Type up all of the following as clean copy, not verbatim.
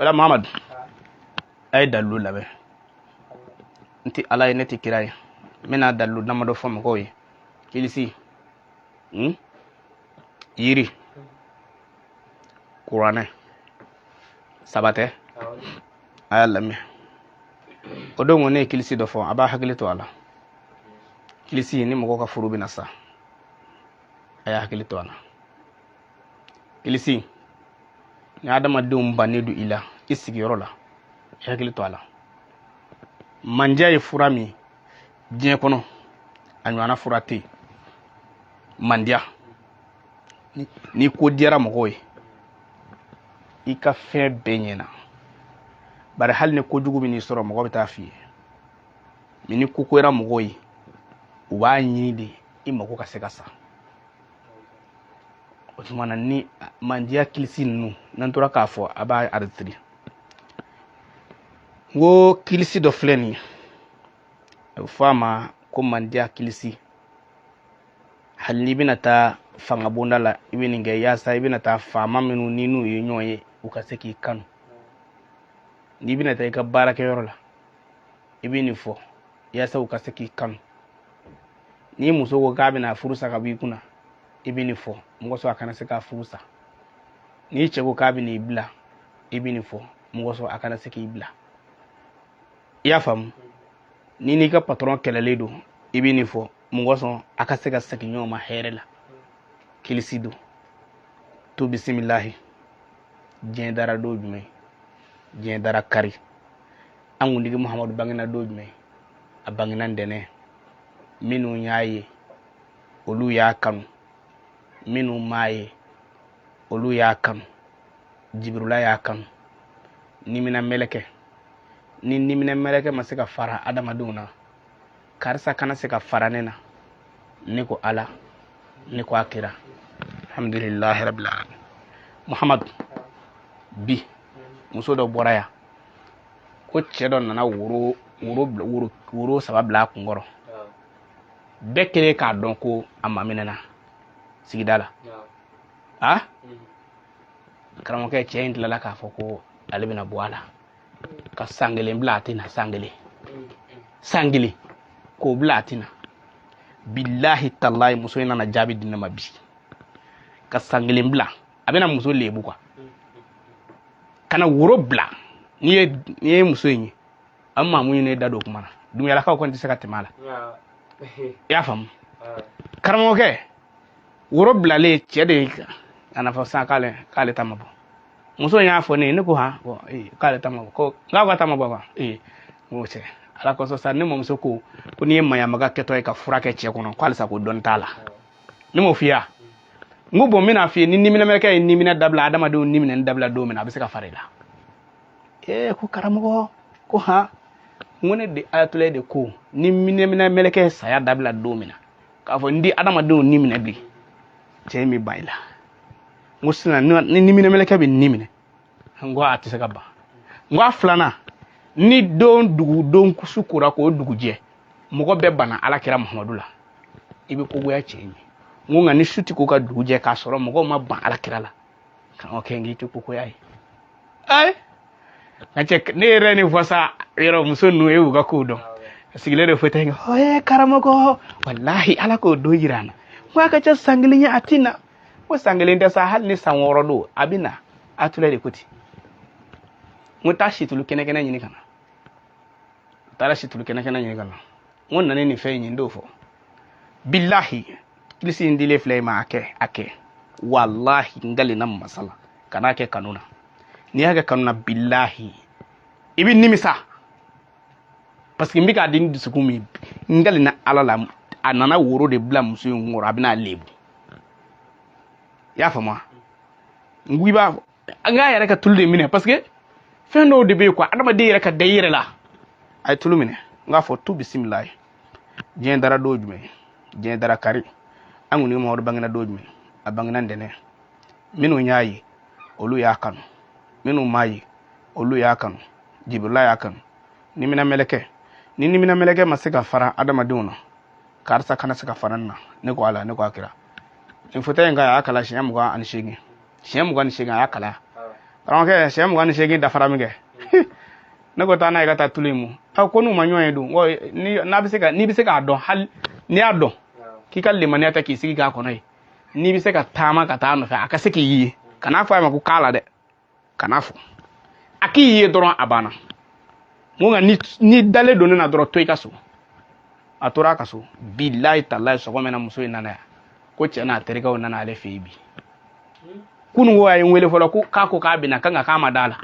wala Muhammad ay dalu labe nti ala ye neti kiray mena dalu namado fam ko yi kilisi yiri Qur'ane sabate ayalame odo ngone kilisi do fo aba hakili to ala kilisi ni mo ka furu binasa aya hakili to ala kilisi ni adama dum banedu ila isigi yorola hakili to ala manja ye furami diɲɛ kɔnɔ a ɲɔgɔnna fura tɛ yen mandiya ni ko diyara mɔgɔw ye i ka fɛn bɛɛ ɲɛna bari hali ni kojugu bɛ n'i sɔrɔ mɔgɔ bɛ taa f'i ye mais ni ko kɛra mɔgɔw ye u b'a ɲini de i mago ka se ka sa o tuma na ni mandiya kilisi ninnu n'an tora k'a fɔ a b'a aritiri n ko kilisi dɔ filɛ nin ye a bɛ fɔ a ma ko mandiya kilisi hali n'i bɛna taa fanga bonda la i bɛ nin kɛ yaasa i bɛna taa faama minnu ni n'u ye ɲɔgɔn ye u ka se k'i kanu n'i bɛna taa i ka baarakɛyɔrɔ la i bɛ nin fɔ yaasa u ka se k'i kanu n'i muso ko k'a bɛna furu sa ka bɔ i kunna i bɛ nin fɔ mɔgɔ sɔrɔ a kana se k'a furu sa n'i cɛ ko k'a bɛ n'i bila i bɛ nin fɔ mɔgɔ sɔrɔ a kana se k'i bila i y'a faamu ni n'i ka patron kɛlɛlen don i bɛ nin fɔ mɔgɔ sɔn a ka se ka segin ɲɔgɔn ma hɛrɛ la kilisi don to bisimilahi diɲɛ dara don jumɛn diɲɛ dara kari an kuntigi Muhamadu bangena don jumɛn a bangena ntɛnɛn minnu y'a ye olu y'a kanu minnu m'a ye olu y'a kanu Jibirila y'a kanu nimina mɛlɛkɛ ni nimina mɛlɛkɛ ma se ka fara adamadenw na karisa kana se ka fara ne na ne ko ala ne ko akira alhamdulillahi rabbil alamin Muhammad bi muso dɔ bɔra yan ko cɛ dɔ nana woro saba bila a kunkɔrɔ bɛɛ kelen k'a dɔn ko a maminɛna sigida la karamɔgɔkɛ cɛ in tilala k'a fɔ ko ale bɛna bɔ a la ka san kelen bila a tɛna san kelen k'o bila a tɛna billahi tallahi muso in nana jaabi di ne ma bi ka san kelen bila a bɛna muso lebu quoi kana woro bila n'i ye muso in ye an maamu ɲini da don kuma na dunyalakaw kɔni tɛ se ka tɛmɛ a la i y'a faamu karamɔgɔkɛ woro bilalen cɛ de a nafa san k'ale ta ma bɔ muso in y'a fɔ ne ye ne ko han k'ale ta ma bɔ ko k'a ka ta ma bɔ wa n ko cɛ ala kosɔn sa ne mamuso ko n'i ye mayamaga kɛtɔ ye ka fura kɛ cɛ kɔnɔ ko halisa ko dɔnni t'a la ne m'o f'i ye wa n ko bon n bɛna f'i ye ni niminamɛkɛ ye nimina dabila adamadenw niminɛni dabila don min na a bɛ se ka fara i la ko karamɔgɔ ko han n ko ne de ayatollah de ko ni niminamɛkɛ saya dabila don min na k'a fɔ n di adamadenw niminɛ bilen cɛ in bɛ ban i la n ko sisan ni niminamɛkɛ bɛ nin minɛ n ko a tɛ se ka ban n ko a filanan ni don su kora k'o dugu jɛ mɔgɔ bɛɛ banna alakira Muhamadu la i bɛ kogoya cɛ in ye n ko nka ni su tɛ ko ka dugu jɛ k'a sɔrɔ mɔgɔw ma ban alakira la karamɔgɔkɛ n k'i tɛ kogoya ye nka cɛ ne yɛrɛ ni fɔ sa yɔrɔ muso ninnu e y'u ka kow dɔn a sigilen de fɔ ten karamɔgɔ walahi ala k'o don jira an na n ko a ka ca san kelen ye a tɛ na ko san kelen tɛ sa hali ni san 6 don a bɛ na a tula de ko ten n ko taa situlu kɛnɛkɛnɛ ɲini ka na taara situlu kɛnɛkɛnɛ ɲini ka na n ko nana nin fɛn in ɲini fɔ billahi kilisi in dilen filɛ ma a kɛ wallahi n galena masala kana kɛ kanu na n'i y'a kɛ kanu na billahi i bɛ nimisa parce que n bɛ k'a di ni dusukun min n galena ala la a nana woro de bila muso in kɔrɔ a bɛna lebu i y'a faamu n ko i b'a an k'a yɛrɛ ka tulu de minɛ parce que fɛn dɔw de bɛ yen quoi adamaden yɛrɛ ka da i yɛrɛ la a ye tulu minɛ n k'a fɔ tu bisimilayi diɲɛ dara don jumɛn diɲɛ dara kari an kuntigi Muhamadu bangena don jumɛn a bangena ntɛnɛn minnu y'a ye olu y'a kanu minnu m'a ye olu y'a kanu Jibirila y'a kanu nimina mɛlɛkɛ ma se ka fara adamadenw na karisa kana se ka fara n na ne ko ala ne ko akira nin fota in ka a y'a kala siɲɛ 28 a y'a kalaya karamɔgɔkɛ sɛ 28 dafara min kɛ ne ko taa n'a ye ka taa tulu mu ko n'u ma ɲɔgɔn ye dun n'i bɛ se k'a dɔn hali n'i y'a dɔn k'i ka limaniya tɛ k'i sigi k'a kɔnɔ ye n'i bɛ se ka taama ka taa nɔfɛ a ka se k'i ye kan'a fɔ a ma ko k'a la dɛ kan'a fɔ a k'i ye dɔrɔn a banna n ko nka ni dalen don ne na dɔrɔn to i ka so a tora a ka so bilahi talahi sɔgɔmɛna muso in nana yan ko cɛ n'a terikɛw nana ale fɛ yen bi kunun ko a ye n wele fɔlɔ k'a ko k'a bɛna kan ka k'a ma da la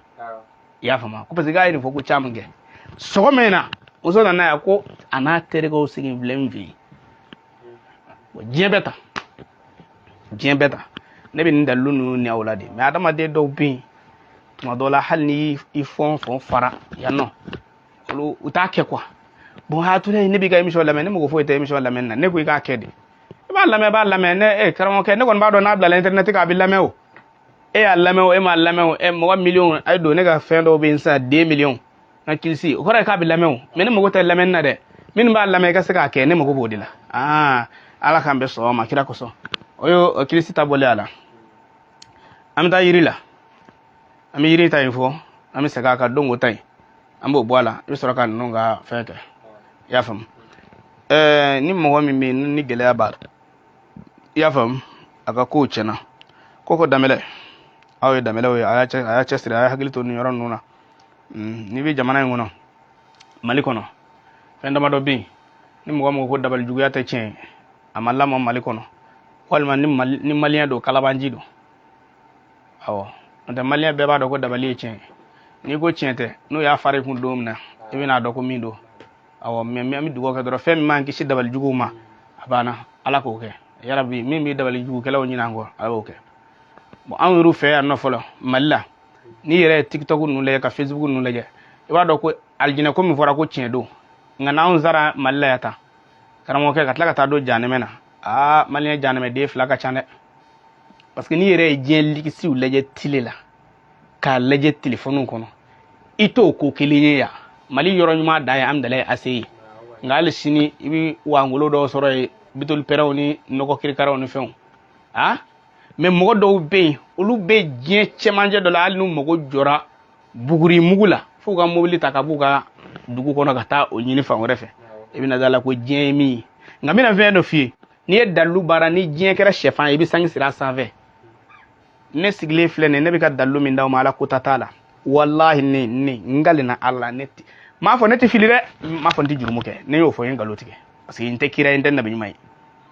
i y'a faamu ko parce que k'a ye nin fɔ ko caman kɛ sɔgɔma in na muso nana yan ko a n'a terikɛw sigi filɛ n fɛ yen diɲɛ bɛɛ ta ne bɛ nin dalilu ninnu ni aw la de mais adamaden dɔw bɛ yen tuma dɔw la hali ni i fɔn fara yan nɔ olu u t'a kɛ quoi bon ha to ne b'i ka émission lamɛn ne mɔgɔ foyi tɛ émission lamɛn na ne ko i k'a kɛ de i b'a lamɛn ne karamɔgɔkɛ ne kɔni b'a dɔn n'a bilala internet k'a bɛ lamɛn o e y'a lamɛn o e m'a lamɛn o mɔgɔ miliyɔn a ye don ne ka fɛn dɔw bɛ yen sisan 2 millions n ka kilisi o kɔrɔ ye k'a bɛ lamɛn o mais ne mago tɛ lamɛnni na dɛ minnu b'a lamɛn i ka se k'a kɛ ne mago b'o de la ala k'an bɛ sɔn o ma kira kosɔn o ye kilisi ta bɔlen a la an bɛ taa yiri la an bɛ yiri ta in fɔ an bɛ segin a kan don o ta in an b'o bɔ a la i bɛ sɔrɔ ka ninnu ka fɛn kɛ i y'a faamu ni mɔgɔ min bɛ yen ni gɛlɛya b'a la i y'a faamu a ka kow tiɲɛna ko danbɛlɛ aw ye danbɛlɛw ye a y'a cɛsiri a y'a hakili to nin yɔrɔ ninnu na n'i bɛ jamana in kɔnɔ mali kɔnɔ fɛn damadɔ bɛ yen ni mɔgɔ mɔgɔ ko dabalijuguya tɛ tiɲɛ a ma lamɔ mali kɔnɔ walima ni maliyɛn don kalabanji don awɔ n'o tɛ maliyɛn bɛɛ b'a dɔn ko dabali ye tiɲɛ n'i ko tiɲɛ tɛ n'o y'a fara i kun don min na i bɛn'a dɔn ko min don awɔ mais an bɛ dugawu kɛ dɔrɔn fɛn min m'an kisi dabalijuguw ma a banna ala k'o kɛ yarabi min bɛ dabalijugukɛlaw ɲini an kɔ ala k'o kɛ bon an yɛrɛ fɛ yan nɔ fɔlɔ mali la n'i yɛrɛ ye tiktok ninnu lajɛ ka facebook ninnu lajɛ i b'a dɔn ko alijinɛ ko min fɔra ko tiɲɛ don nka n'anw sara mali la yan tan karamɔgɔkɛ ka tila ka taa don janɛmɛ na maliyɛn janɛmɛden 2 ka ca dɛ parce que n'i yɛrɛ ye diɲɛ ligisiw lajɛ tile la k'a lajɛ telefɔniw kɔnɔ i t'o ko kelen ye yan mali yɔrɔ ɲuman dan ye amidalayi ase ye nka hali sini i bɛ wangolo dɔw sɔrɔ yen bitoli pɛrɛw ni nɔgɔ kirikaraw ni fɛnw mais mɔgɔ dɔw bɛ yen olu bɛ diɲɛ cɛmancɛ dɔ la hali n'u mago jɔra buguri mugu la f'u ka mobili ta ka b'u ka dugu kɔnɔ ka taa o ɲini fan wɛrɛ fɛ i bɛna da la ko diɲɛ ye min ye nka n bɛna fɛn dɔ f'i ye n'i ye dalilu baara ni diɲɛ kɛra sɛfan ye i bɛ sangi siri a sanfɛ ne sigilen filɛ nin ne bɛ ka dalilu min d'aw ma ala ko ta t'a la walahi ne n galena ala ne m'a fɔ ne tɛ fili dɛ m'a fɔ n tɛ jurumu kɛ ne y'o fɔ n ye nkalon tigɛ parce que n tɛ kira ye n tɛ nabi ɲuman ye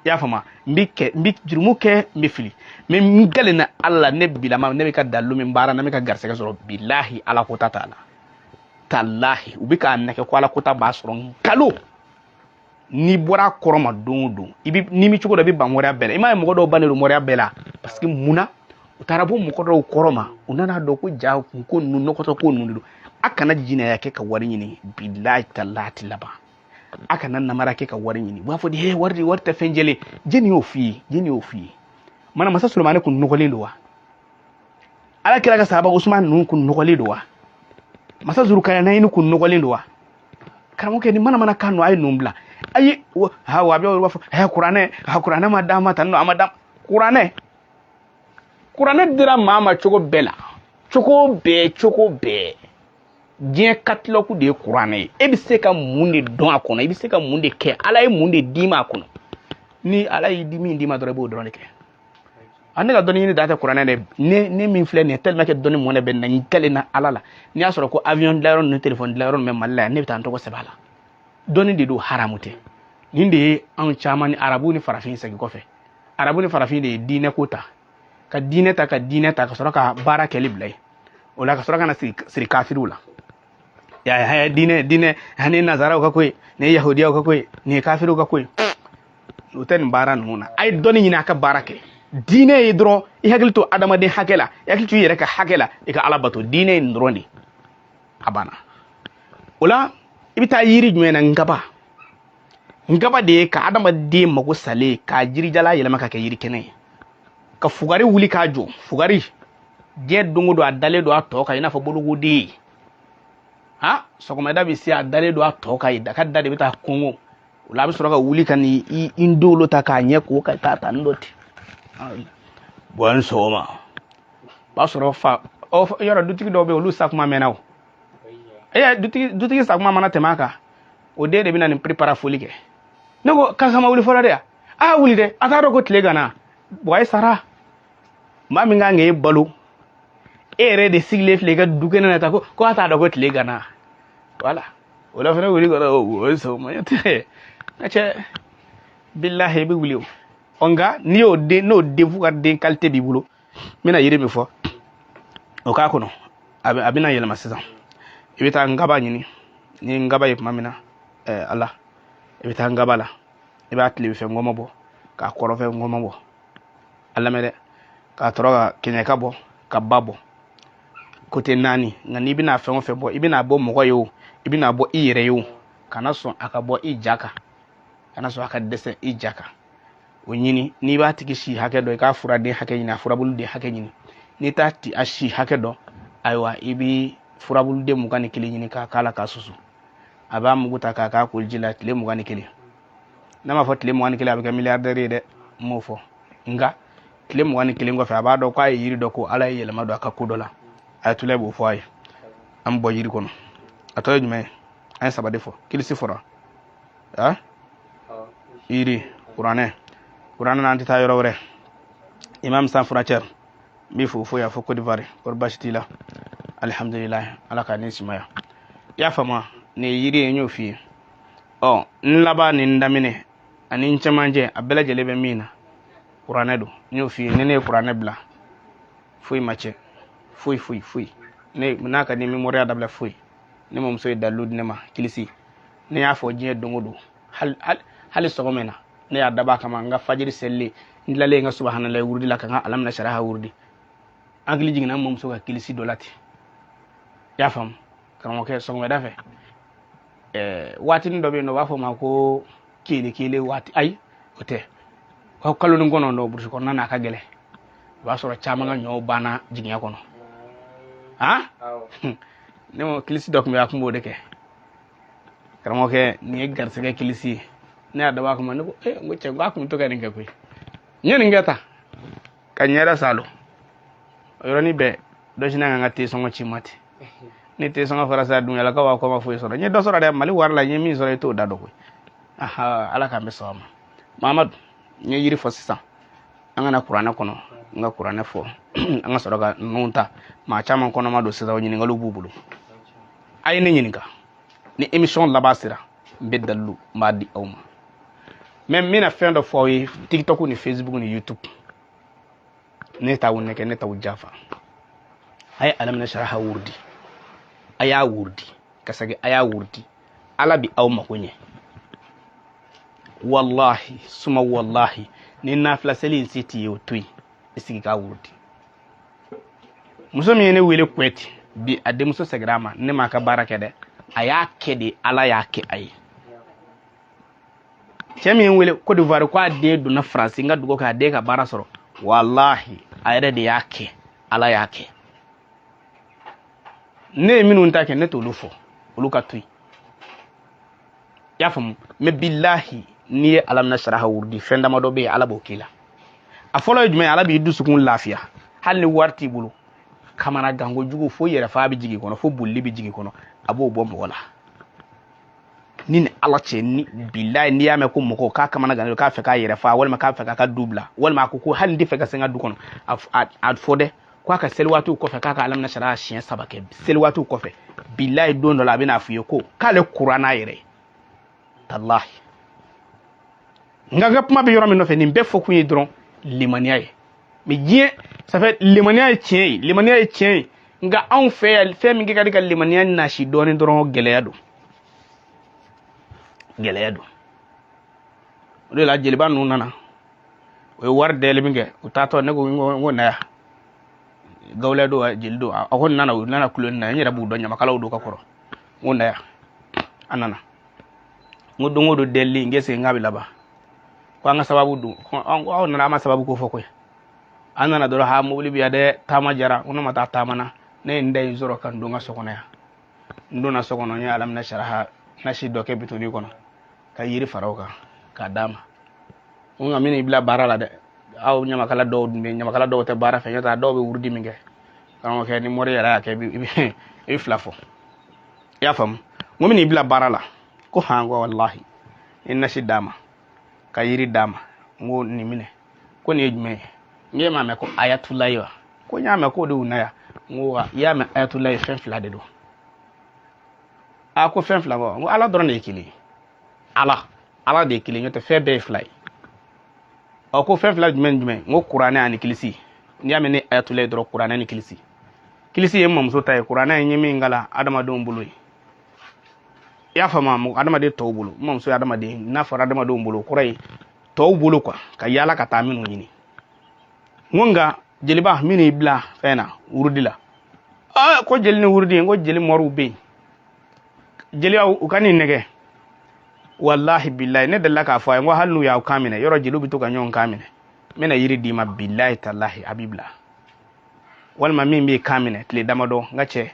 i y'a faamu n bɛ jurumu kɛ n bɛ fili mais n galena ala ne bilama ne bɛ ka dalilu min baara ne bɛ ka garisɛgɛ sɔrɔ bilahi ala ko ta t'a la talahi u bɛ k'a nɛgɛ ko ala ko ta b'a sɔrɔ nkalon n'i bɔra kɔrɔ ma don o don n'i mi cogo dɔ i bɛ ban mɔriya bɛɛ la i m'a ye mɔgɔ dɔw bannen don mɔriya bɛɛ la parce que munna u taara bɔ mɔgɔ dɔw kɔrɔ ma u nana dɔn ko ja kun ko ninnu nɔgɔtɔ ko ninnu de don a kana jinɛya kɛ ka wari ɲini bilahi talahi a tɛ laban a kana namara kɛ ka wari ɲini u b'a fɔ de wari tɛ fɛn jɛlen jɛni y'o f'i ye mana masa Sulemani kun nɔgɔlen don wa ala kira ka sahaba Usman ninnu kun nɔgɔlen don wa masa Zulkarnaani kun nɔgɔlen don wa karamɔgɔkɛ ni mana kan no a ye ninnu bila ayi wa a bɛ fɔ kuranɛ ma d'a ma tan nɔ a ma d'a ma kuranɛ dira maa ma cogo bɛɛ la cogo bɛɛ diɲɛ katilaku de ye kuranɛ ye e bɛ se ka mun de dɔn a kɔnɔ i bɛ se ka mun de kɛ ala ye mun de d'i ma a kɔnɔ ni ala y'i di min d'i ma dɔrɔn i b'o dɔrɔn de kɛ ne ka dɔnni ɲini da tɛ kuranɛ dɛ ne min filɛ nin ye tellement que dɔnni mɔnɛ bɛ na n kɛlen na ala la n'i y'a sɔrɔ ko avion dilan yɔrɔ ni téléphone dilan yɔrɔ min bɛ mali la yan ne bɛ taa n tɔgɔ sɛbɛn a la dɔnni de don haramu tɛ nin de ye anw caman ni arabu ni farafin segin kɔfɛ arabu ni farafin de ye diinɛ ko ta ka diinɛ ta ka sɔrɔ ka baara kɛli bila ye o la ka sɔrɔ ka na siri kafiriw la ya diinɛ ni nazaraw ka ko ye ni yahudiyaw ka ko ye ni kafiriw ka ko ye o tɛ nin baara ninnu na a ye dɔnni ɲini a ka baara kɛ diinɛ ye dɔrɔn i hakili to adamaden hakɛ la i hakili to i yɛrɛ ka hakɛ la i ka ala bato diinɛ ye nin dɔrɔn de a banna o la i bɛ taa yiri jumɛn na ngaba de ye ka adamaden mago salen k'a jirijala yɛlɛma ka kɛ yiri kɛnɛ ye ka fugari wuli k'a jɔ fugari diɲɛ don o don a dalen don a tɔ kan i n'a fɔ bolokoden sɔgɔmada bɛ se a dalen don a tɔ kan daga da de bɛ taa kɔngɔ o la a bɛ sɔrɔ ka wuli ka nin i dolo ta k'a ɲɛ ko ka taa ta nin dɔ ten bɔn sɔgɔma o b'a sɔrɔ fa o yoro dutigi do be olu sakuma menawo dutigi sakuma mana temaka o de bina ni prepara foli ke nego kasama wuli fola de wuli de ataro ko tile gana boy sara ma mi nga nge balu ere de sigle fle ga dukena na ta ko ata do ko tile gana wala wala fana wuli gana o so ma yete ache billahi bi wuli onga ni o de no devu ga de qualité bi bulo mina yire mi fo o ka kono abina yele masizan ibita ngaba nyini ni ngaba yip mamina Allah ibita ngaba la iba tli fe ngoma bo ka koro fe ngoma bo Allah mede ka toroga kenya ka bo ka babo kote nani ngani bina fe fe bo ibina bo mo yo ibina bo ire yo kana so aka bo ijaka kana so aka dese ijaka onyini ni ba tiki shi hake do ka fura de hake nyina fura bulu de hake nyini ni tati ashi hake do aywa ibi fura bulu de mugani kili nyini ka kala ka susu aba muguta ka kuljila tile mugani kili nama fo tile mugani kili abika milliardaire de mofo nga tile mugani kili ngo fa aba do kwa yiri do ko ala yele mado aka kudola ay tule bo fo ay am bo yiri kono atoy jume ay sabade fo kili sifora yiri Qur'an nanti ta yoro wore imam sans frontière mi fo ya fo Côte d'Ivoire ko bashitila alhamdulillah ala ka ni simaya ya fama ne yiri enyo fi nlaba ni ndamine ani nchemanje abela jelebe mina Qur'an do nyo fi ne Qur'an bla fuy mache fuy ne naka ni memoria dabla fuy ne mom so dalud ne ma kilisi ne ya fo je dongodo hal sogomena ne ya daba kama nga fajiri selle ndilale nga subhanallahi wurdi la kan alam na sharaha wurdi agli jigna mom so ka kilisi dolati ya fam kan ke so ngada fe wati ndo be no wafo ma ko kele wati ay ote ko kalo ngono no bursi ko nana ka gele wa so chama nga nyo bana jignya kono ne mo kilisi dok mi akumbo de ke kan ke ni garse ga kilisi ne adaba kuma ne ko ngoche ngwa kuma to ganin kakwe nyen ngata kanyera salo yoroni be do jina ngati songo chimati ni te songo farasa dunya la ka wa ko ma fu so nye do so da mali war la nye mi so to da do ko ala ka me so ma mamad nye yiri fo sisa angana qur'ana kono nga qur'ana fo anga so daga nunta ma chama kono ma do sisa o nyini ngalu bubulu ay ne nyini ka ni émission la basira beddalu madi awma même mina fendo fo yi TikTok ni Facebook ni YouTube ne ta wonne ke ne ta wujafa ay alam na sharaha wurdi aya wurdi kasage aya wurdi ala bi awma kunye wallahi suma wallahi ni na flaseli city yo tui isigi ka wurdi muso mi ne wele kweti bi ade muso segrama ne maka baraka de aya kede ala ya ke ay chemi wele Côte d'Ivoire ko ade do na France nga dugo ka de ka bara soro wallahi ayre de yake ala yake ne minu ntake ne to lufo uluka tui yafum me billahi ni alam na sharaha wurdi fenda ma do be ala bokila afolo yidme ala bi dusukun lafiya hal ni warti bulu kamana gango jugo fo yere fa bi jigi kono fo bulli bi jigi kono abo bombo wala nin ala che ni billahi ni yame ko moko ka kamana gango ka fe ka yere fa wala ma ka fe ka dubla wala ma ko hal ndi fe ka senga du kono ad fode kwa ka selwatu ko fe ka alam na sharaha shien sabake selwatu ko fe billahi don la bina fuye ko kale qur'ana yere tallahi ngaga puma be yoro mi no fe ni be fo kunyi dron limaniya ye mi jie ça fait limaniya ye tien nga an fe mi ga diga limaniya na shi doni dron geleya do le la jeliba nu nana o war dele mi nge o tato ne go ngona ya gawle do jildo akon nana kulon na nyira bu do nyama kala do ka koro ngona ya anana ngodo deli ngese ngabi laba ko anga sababu du ko na ma sababu ko foko anana do ha mo libi ade tama jara ono mata tamana ne ndey zoro kan do nga sokona ya ndona sokono nya alam na sharaha na shi do ke bituni kono ka yiri farawka ka dama unga mini bila barala de aw nyama kala do te bara fe nyata do be wurdi minge karamɔgɔ kɛ ni mɔri yɛrɛ y'a kɛ i bɛ fila fɔ i y'a faamu ŋo min bila baara la ko han ko wallahi i nasi d'a ma ka yiri d'a ma ŋo nin minɛ ko nin ye jumɛn ye m'a mɛn ko ayatulayi wa ko n y'a mɛn k'o de y'u na yan ŋo wa i y'a mɛn ayatulayi fɛn fila de don a ko fɛn fila ko ŋo ala dɔrɔn de ye kelen ala de ye kelen n'o tɛ fɛn bɛɛ ye fila ye ko fɛn fila jumɛn ŋo kuranɛ ani kilisi n'i y'a mɛn ni ayatulayi dɔrɔn kuranɛ ni kilisi ye mamuso ta ye kuranɛ ye min kala adamadenw bolo ye i y'a faamu adamaden tɔw bolo mamuso ye adamaden n'a fɔra adamadenw bolo kɔrɔ ye tɔw bolo quoi ka yaala ka taa minnu ɲini ŋo nka jeliba min y'i bila fɛn na wurudi la ko jeli ni wurudi ko jeli mɔriw bɛ yen jeli u ka nin nɛgɛ wallahi billahi ne delila k'a fɔ a ye n ko hali n'u y'aw kan minɛ yɔrɔ jeliw bɛ to ka ɲɔgɔn kan minɛ n bɛna yiri d'i ma billahi tallahi a b'i bila walima min b'i kan minɛ tile damadɔ n ka cɛ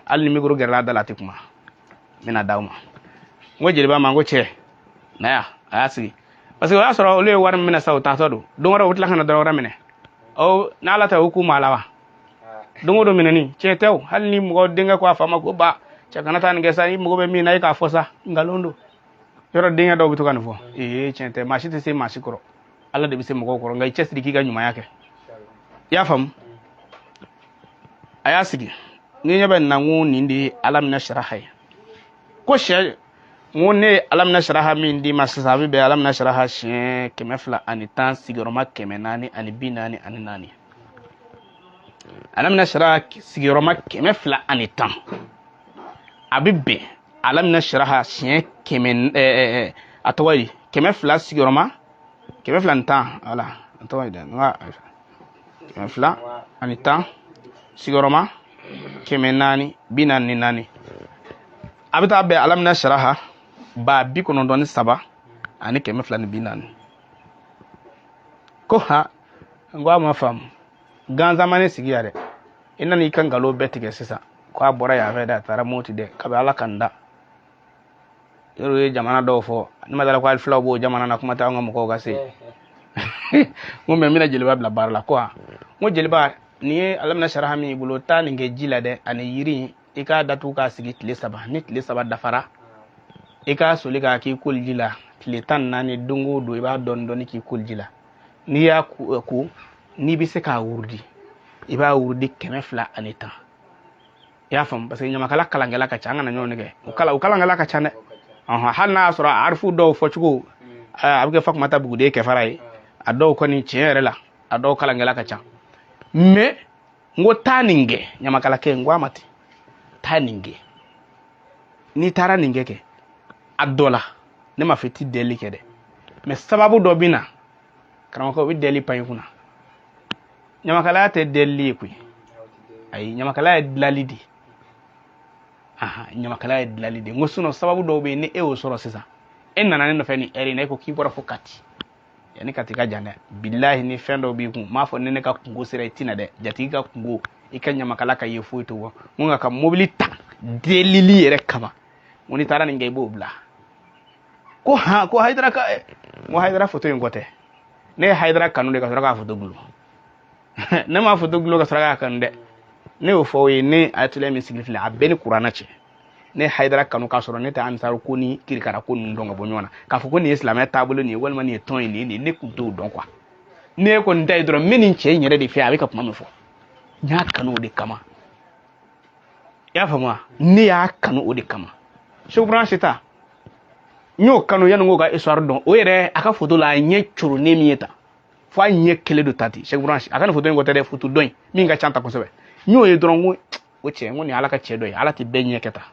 hali ni mikoro gɛrɛla da la a tɛ kuma n bɛna d'aw ma n ko jeliba ma n ko cɛ na yan a y'a sigi parce que o y'a sɔrɔ olu ye wari min minɛ sa o taatɔ don don wɛrɛ u tila ka na dɔrɔn wɛrɛ minɛ n'ala tɛ u k'u ma la wa don o don minɛni tiɲɛ tɛ o hali ni mɔgɔ denkɛ ko a fa ma ko ba cɛ kana taa nin kɛ sa i mago bɛ min na e k'a fɔ sa nkalon don yɔrɔ denkɛ dɔw bɛ to ka nin fɔ tiɲɛ tɛ maa si tɛ se maa si kɔrɔ ala de bɛ se mɔgɔw kɔrɔ nka i cɛsiri k'i ka ɲumanya kɛ i y'a faamu a y'a sigi ni ɲɛ bɛ nin na ŋo nin de ye ala minɛ saraha ye ko sɛ ŋo ne ye ala minɛ saraha min d'i ma sisan a bɛ bɛn ala minɛ saraha siɲɛ 210 sigiyɔrɔma 444 ala minɛ saraha sigiyɔrɔma 210 a bɛ bɛn ala minɛ saraha siɲɛ 100 a tɔgɔ ye 200 sigiyɔrɔma 210 wala a tɔgɔ ye dɛ 210 sigiyɔrɔma 444 a bɛ taa bɛn ala minɛ saraha 93 ani 240 ko ha n ko a ma faamu gansan ma ne sigi yan dɛ i nana i ka nkalon bɛɛ tigɛ sisan ko a bɔra yan fɛ dɛ a taara moti dɛ kabi ala kan da yɔrɔ ye jamana dɔw fɔ ne ma dala ko ali filaw b'o jamana na kuma tɛ an ka mɔgɔw ka se n ko mɛ n bɛna jeliba bila baara la ko n ko jeliba nin ye ala minɛ saraha min y'i bolo taa nin kɛ ji la dɛ ani yiri i k'a datugu k'a sigi tile 3 ni tile 3 dafara i k'a soli k'a k'i koli ji la tile 14 don o don i b'a dɔɔni k'i koli ji la n'i y'a ko n'i bɛ se k'a wurudi i b'a wurudi 210 i y'a faamu parce que ɲamakala kalankɛla ka ca an kana ɲɔgɔn nɛgɛ o kalankɛla ka ca dɛ hali n'a y'a sɔrɔ a arifu dɔw fɔcogo a bɛ kɛ Fatumata Buguden kɛfara ye a dɔw kɔni tiɲɛ yɛrɛ la a dɔw kalankɛla ka ca mais n ko taa nin kɛ ɲamakalakɛ n ko a ma ten taa nin kɛ n'i taara nin kɛ a dɔ la ne ma fɔ i ti deli kɛ dɛ mais sababu dɔ bɛ na karamɔgɔ o bɛ deli pan i kunna ɲamakalaya tɛ deli ye koyi ayi ɲamakalaya ye dilali de ɲamakalaya ye dilali de n ko sinon sababu dɔw bɛ yen ni e y'o sɔrɔ sisan e nana ne nɔfɛ nin ɛri in na e ko k'i bɔra fo Kati yanni Kati ka jan dɛ bilahi ni fɛn dɔw b'i kun m'a fɔ ne ka kungo sera i tina dɛ jatigi ka kungo i ka ɲamakala ka ye foyi to wa n ko nka ka mobili ta delili yɛrɛ kama n ko n'i taara nin kɛ i b'o bila ko ko Hayidara ka n ko Hayidara foto in kɔ tɛ ne ye Hayidara kanu de ka sɔrɔ k'a foto gulo ne ma foto gulo ka sɔrɔ k'a kanu dɛ ne y'o fɔ o ye ne ayatollah min sigi filɛ a bɛɛ ni kuranɛ cɛ ne Hayidara kanu k'a sɔrɔ ne tɛ amisaru ko ni kirikara ko ninnu dɔn ka bɔ ɲɔgɔn na k'a fɔ ko nin ye silamɛya taabolo nin ye walima nin ye tɔn ye nin ye ne kun t'o dɔn quoi ne kɔni ta ye dɔrɔn n bɛ nin cɛ in yɛrɛ de fɛ a bɛ ka kuma min fɔ n y'a kanu o de kama i y'a faamu wa ne y'a kanu o de kama Seku Buran Sita n y'o kanu yanni n k'o ka histoire dɔn o yɛrɛ a ka foto la a ɲɛ coronen min ye tan fo a ɲɛ kelen do ta ten Seku Buran a ka nin foto in kɔ tɛ dɛ foto dɔn in min ka ca ta kosɛbɛ n y'o ye dɔrɔn n ko o cɛ n ko nin ala ka cɛ dɔ ye ala tɛ bɛɛ ɲɛ kɛ tan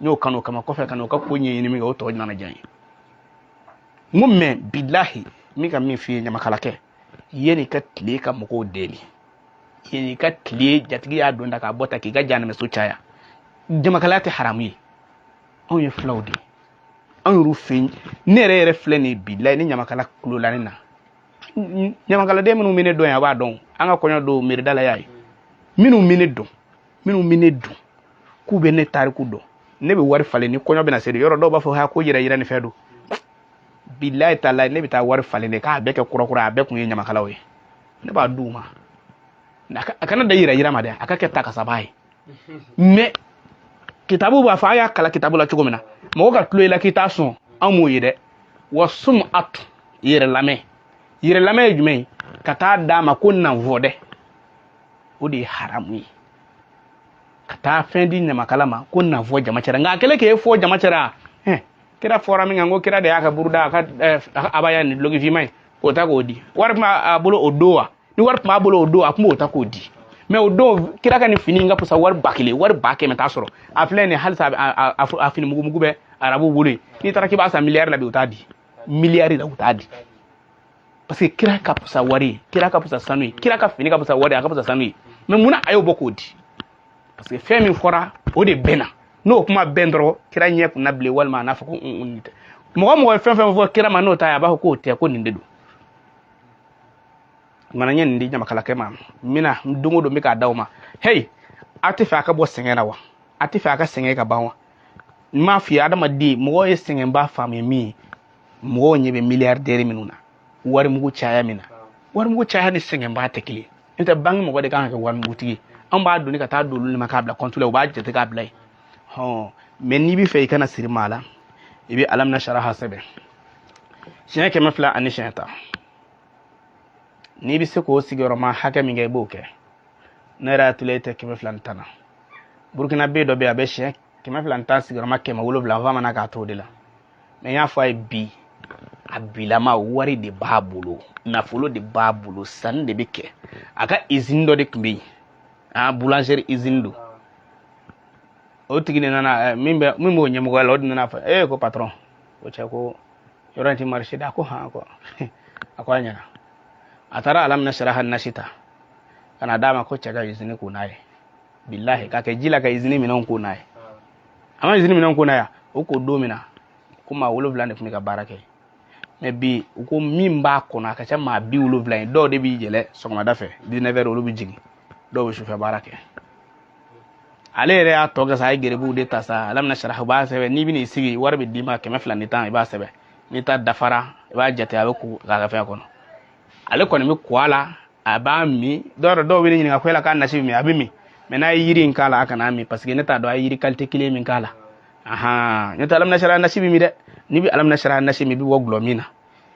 n y'o kanu o kama kɔfɛ ka na o ka ko ɲɛɲini min kɛ o tɔ nana diya n ye n ko mɛ bilahi min ka min f'i ye ɲamakalakɛ yanni ka tile ka mɔgɔw deli yanni ka tile jatigi y'a don da k'a bɔ ta k'i ka janɛmɛso caya ɲamakalaya tɛ haramu ye anw ye filaw de ye anw y'olu fɛ ne yɛrɛ filɛ nin ye bilahi ni ɲamakala kulo la ne na ɲamakaladen minnu bɛ ne dɔn yan a b'a dɔn an ka kɔɲɔ don miridala y'a ye minnu bɛ ne dɔn k'u bɛ ne tariku dɔn ne bɛ wari falen ni kɔɲɔ bɛna se de yɔrɔ dɔw b'a fɔ ha ko yɛrɛ ni fɛn don bilahi taalahi ne bɛ taa wari falen de k'a bɛɛ kɛ kurakura a bɛɛ kun ye ɲamakalaw ye ne b'a d'u ma akana da yira ma de aka ketta ka sabai me kitabu ba fa ya kala kitabu la chugumina mo ga tulo la kitason amu yide wasum at yire lame jume kata dama kunna vode odi haramu kata fendi nyama kalama kunna vo jama cera nga kele ke fo jama cera kira fora mi ngo kira de aka burda aka abaya ni logi fi mai o ta ko di war ma abulo odoa ni war ma abulo odoa kuma o ta ko di me odo kira ka ni fini nga pusa war bakile me ta soro afle ni halsa afini mugu be arabu bule ni taraki ba sa milliard la be utadi milliard la utadi parce que kira ka pusa wari kira ka pusa sanui kira ka fini ka pusa wari aka pusa sanui me muna ayo boko di parce que femi fora o de bena no kuma bendro kira nye kuna ble walma na fa ko unite mo fem fo kira ma no ta ya ba ko te ko nindedo mana nyen ndi nyama kala kema mina ndungo do mika dawma hey atifa ka bo sengena wa atifa ka senge ka bawa ma fi adama di mo ye senge ba fami mi mo nyebe milliardaire minuna war mugu chaya mina war mugu chaya ni senge ba tekili nta bang mo de kan ka war mugu tigi an ba do ni ka ta do lu ma ka bla contrôler ba jete ka bla men ni bi fe kana sirmala ibi alam na sharaha sabe shin ke mafla an shanta ni bi se ko sigoro ma haka mi ngay boke na ratulete ke mafla tana burkina be do be abe shin ke mafla tan sigoro ma ke ma wolo bla va mana ka to de la men ya fa bi abila ma wari de babulo na folo de babulo san de beke aka izindo de kmbi boulanger izindo o tigine nana mimbo nyemo ko lod nana fa ko patron ko che ko yoranti marché da ko ha ko akwanya atara alam nashraha nashita kana dama ko che ga izini ko naye billahi ka ke jila ka izini minon ko naye ama izini minon ko naya o ko domina kuma wolo blande fumi ka barake me bi ko mimba ko na ka cha ma bi wolo blande do de bi jele so ma dafe 19h wolo bi jigi do bi shufa barake ale re a toga sa gere bu de tasa alam nashraha ba sebe ni bi ni sigi warbe dima ke me flani tan ba sebe ni ta dafara ba jate abe ku ga fa ko no ale ko ni mi kwala aba mi do wi ni ga kwela kan nasibi mi abi mi me na yiri nkala aka na mi parce que neta do yiri kalte kile min kala neta alam nashraha nasibi mi de ni bi alam nashraha nasibi bi woglo mina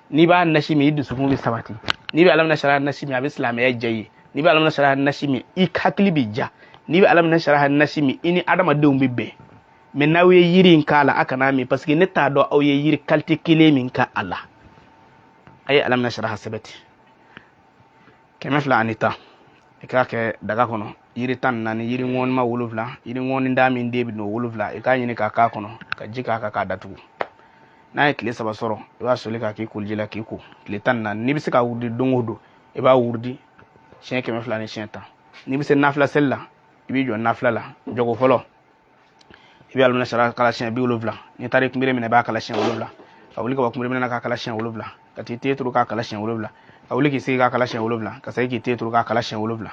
ni ba nasibi idu su bi sabati ni bi alam nashraha nasibi abi islam ya jayi ni bi alam nashraha nasibi ikakli bi ja ni bi alam nashraha nasibi ini adama de umbe me na we yiri nkala aka na mi parce que neta do o ye yiri kalte kile min ka Allah ay alam nashraha sabati kemefla anita ikake daga kono yiri tan nani yiri ngon ma woluvla yiri ngon ndami ndebi no woluvla ikanyini ka kono ka jika ka datu na kile saba soro iba solika ki kuljila ki ku kile tan nani ni bisika wurdi dongodo iba wurdi shen kemefla ni shenta ni bise nafla sella ibi jo nafla la jogo folo ibi aluna shara kala shen bi woluvla ni tarik mbire mena ba kala shen woluvla ka wulika ba kumbire mena ka kala shen woluvla ka tete turu ka kala shen woluvla ka wuliki sigi ka kala shen woluvla ka sai ki tete turu ka kala shen woluvla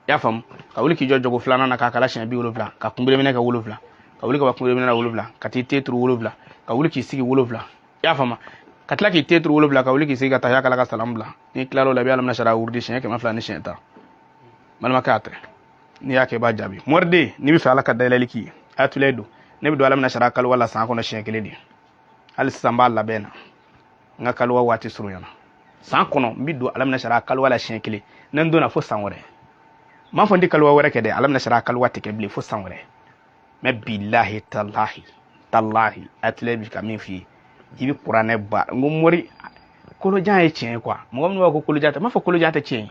ya fam ka wuliki jogo flana na ka kala shen bi woluvla ka kumbire mena ka woluvla ka wulika ba kumbire mena woluvla ka tete turu woluvla ka wuliki sigi woluvla ya fama ka tla ki tete turu woluvla ka wuliki sigi ka ta ya kala ka salambla ni klaro la bi alam na shara wurdi shen ke mafla ni shen ta malma ka ate ni yake ba jabi morde ni bi fa ala ka dalaliki atuledo ne bi do alam na shara kal wala san ko na shen keledi hal samba la bena nga kalwa wati suru yana san kono bi do alam na shara kal wala shen kele nan do na fo san wore ma fo ndi kalwa wore ke de alam na shara kal wati ke bli fo san wore me billahi tallahi atlebi kamin fi ibi qur'ane ba ngomori kolo jan e chen kwa mo ngom ko kolo jata ma fo kolo jata chen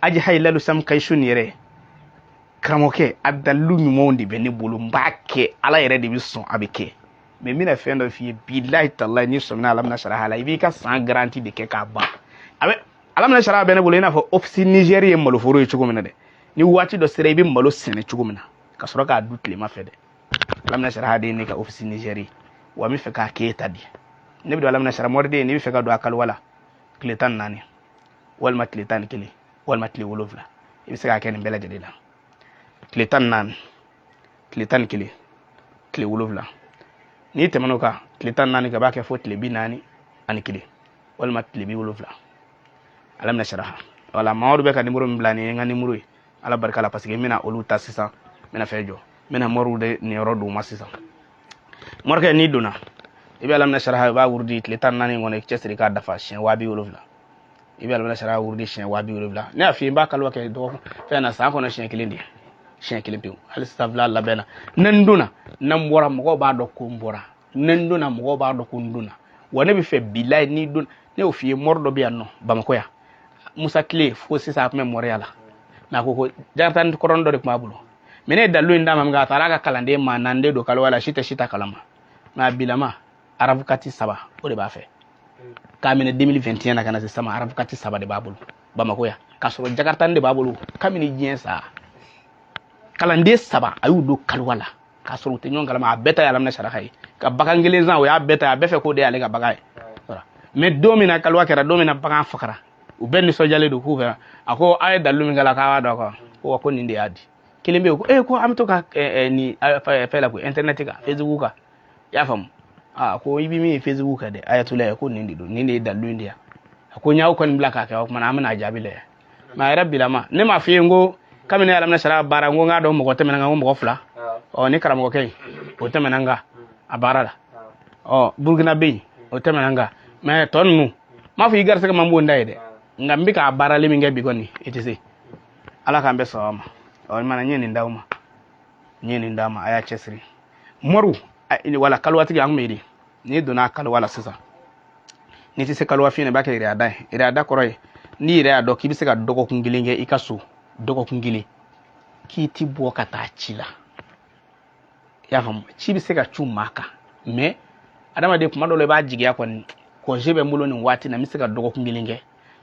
aji haylalu sam kay shunire kramoke adallu mi mondi be ne bolu mbake ala yere de bi son abike me mina fendo fi billahi tallahi ni somna alam na shara hala ibi ka san garantie de ke ka ba abe alam na shara be ne bolu ina fo office nigeria malo foro e chugo mina de ni wati do sere bi malo sene chugo mina ka soro ka dutle ma fede alam na shara de ne ka office nigeria wa mi fe ka ke tadi ne bi do alam na shara morde ne bi fe ka do akal wala kletan nani wal matletan kili wal matli wolovla ibi se ka ken bela jadila kletan nan kletan kili kli wolovla ni temano ka kletan nani ka ba ke fo tlebi nani ani kili wal matli bi wolovla alam na shara wala mawdu be ka nimero mi blani nga nimero ala barika la parce que mina olu ta sisan mina fejo mina moru de ni yɔrɔ d'u ma sisan morkɛ ni donna i bɛ alamina sharaha i b'a wurudi tile 14 kɔnɔ i cɛsiri k'a dafa siɲɛ 70,000 i bɛ alamina sharaha wurudi siɲɛ 70,000 ne y'a f'i ye n b'a kaliwa kɛ dɔgɔkun fɛn na san kɔnɔ siɲɛ 1 de siɲɛ 1 pewu hali sisan fila labɛn na ne n donna ne n bɔra mɔgɔw b'a dɔn ko n bɔra ne n donna mɔgɔw b'a dɔn ko n donna wa ne bɛ fɛ bilayi ni donna ne y'o f'i ye mɔri dɔ bɛ yan nɔ Bamakɔ yan Musa Tile fo sisan a tun bɛ mɔriya la mais a ko ko Jakarta kɔrɔnin dɔ de tun b'a bolo mais ne ye dalilu in d'a ma min kɛ a taara a ka kalanden maa 4 de don kaliwa la si tɛ si ta kalama mais a bilama aravukati 3 o de b'a fɛ k'a minɛ 2021 na ka na se sama aravukati 3 de b'a bolo Bamakɔ yan k'a sɔrɔ Jakarta de b'a bolo kabini diɲɛ sa kalanden 3 a y'u don kaliwa la k'a sɔrɔ u tɛ ɲɔgɔn kalama a bɛɛ ta ye alamina sharaha ye ka bagan kelen san o y'a bɛɛ ta a bɛɛ fɛ k'o de y'ale ka bagan ye mais don min na kaliwa kɛra don min na bagan fagara u bɛɛ nisɔndiyalen don k'u fɛ a ko a ye dalilu min kɛ la k'a b'a dɔn ko ko nin de y'a di kelen bɛ yen ko ko an bɛ to ka nin fɛn la ko internet kan Facebook kan i y'a faamu ko i bɛ min ye Facebook kan dɛ Ayatollah ko nin de don nin de ye dalilu in de ye a ko n y'aw kɔni bila k'a kɛ o kumana an bɛna a jaabi lajɛ mais a yɛrɛ bilama ne m'a f'i ye n ko kabini alamina sharaha baara n ko n k'a dɔn mɔgɔ tɛmɛna n kan ko mɔgɔ 2 ni karamɔgɔkɛ in o tɛmɛna n kan a baara la Burukina bɛ yen o tɛmɛna n kan mais tɔ ninnu m'a fɔ i garisɛgɛ man bon da ye dɛ nka n bɛ k'a baarali min kɛ bi kɔni i tɛ se ala k'an bɛ sɔn a ma mana n ye nin d'aw ma n ye nin d'a ma a y'a cɛsiri mɔru wala kaliwatigi an kun bɛ yen n'i donna kaliwa la sisan n'i tɛ se kaliwa fiɲɛ na i b'a kɛ iriyada ye iriyada kɔrɔ ye n'i yɛrɛ y'a dɔn k'i bɛ se ka dɔgɔkun 1 kɛ i ka so dɔgɔkun 1 k'i ti bɔ ka taa ci la i y'a faamu ci bɛ se ka cu maa kan mais adamaden kuma dɔw la i b'a jigiya kɔni congé bɛ n bolo nin waati na n bɛ se ka dɔgɔkun 1 kɛ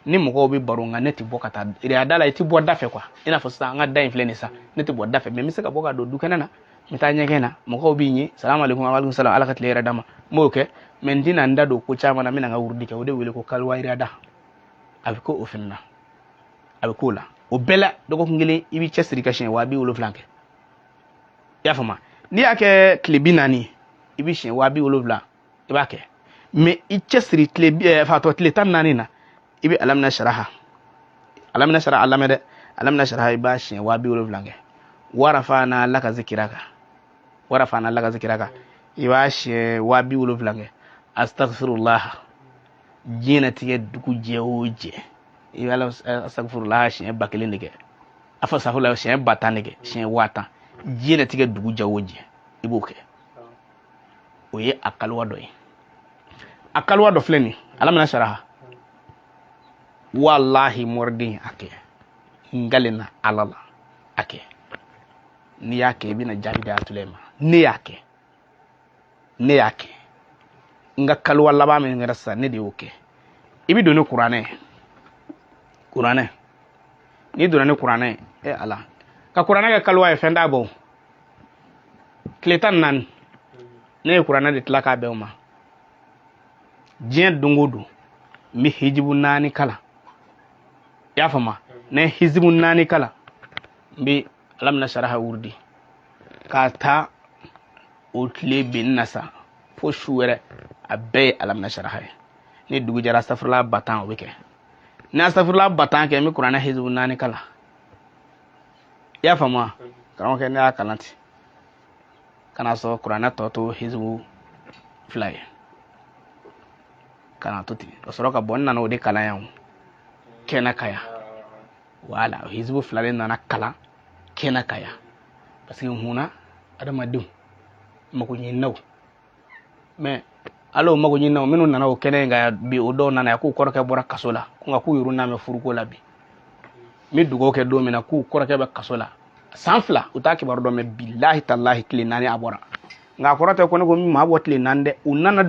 ni mɔgɔw bɛ baro nka ne tɛ bɔ ka taa iriyada la i tɛ bɔ da fɛ quoi i n'a fɔ sisan an ka da in filɛ nin sa ne tɛ bɔ da fɛ mais n bɛ se ka bɔ ka don dukɛnɛ na n bɛ taa ɲɛgɛn na mɔgɔw b'i ye salamu aleykum waaleykum salam ala ka tile yɛrɛ d'a ma n b'o kɛ mais n tɛna n da don ko caman na n bɛna n ka wurudi kɛ o de wele ko kaliwa iriyada a bɛ k'o fɛnɛ na a bɛ k'o la o bɛɛ la dɔgɔkun 1 i b'i cɛsiri ka siɲɛ 70,000 kɛ i y'a faamu n'i y'a kɛ tile 40 i bɛ siɲɛ 70,000 i b'a kɛ mais i cɛsiri tile 14 na i bɛ alamina sharaha a lamɛn dɛ alamina sharaha i b'a siɲɛ 70,000 kɛ warafana laka zikiraka i b'a siɲɛ 70,000 kɛ astaghfirullah diɲɛnatigɛ dugu jɛ o jɛ i b'a astaghfirullah siɲɛ 1000 de kɛ a fɔ safula siɲɛ 10,000 de kɛ siɲɛ 10,000 diɲɛnatigɛ dugu jɛ o jɛ i b'o kɛ o ye a kaliwa dɔ ye a kaliwa dɔ filɛ nin alamina sharaha wallahi mɔriden a kɛ n galena ala la a kɛ n'i y'a kɛ i bɛna jaabi di Ayatollah ma ne y'a kɛ n ka kaliwa laban min kɛra sisan ne de y'o kɛ i bɛ don ni kuranɛ n'i donna ni kuranɛ ala ka kuranɛ kɛ kaliwa ye fɛn t'a bɔ tile 14 ne ye kuranɛ de tila k'a bɛn o ma diɲɛ don o don n bɛ hijibu 4 kalan i y'a faamu ne hijibu 4 kalan n bɛ alamina sharaha wurudi k'a ta o tile bɛnni na sa fo su wɛrɛ a bɛɛ ye alamina sharaha ye ni dugu jɛra astafurlah 1000 o bɛ kɛ ni astafurlah 1000 kɛ n bɛ kuranɛ hijibu 4 kalan i y'a faamu karamɔgɔkɛ ne y'a kalan ten kana sɔrɔ kuranɛ tɔ to hijibu 2 ye kana to ten o sɔrɔ ka bɔ n nana o de kalan yan kɛnɛ ka yan wala hijibu 2 de nana kalan kɛnɛ ka yan parce que hunna adamadenw mago ɲininaw mais alo mago ɲininaw minnu nana o kɛnɛ in kan bi o dɔw nana k'u kɔrɔkɛ bɔra kaso la ko nka k'u yuru n'a mɛn furuko la bi n bɛ dugawu kɛ don min na k'u kɔrɔkɛ bɛ kaso la san 2 u t'a kibaru dɔn mais bilahi talahi tile 4 a bɔra nka a kɔrɔ tɛ ko ne ko min ma bɔ tile 4 dɛ u nana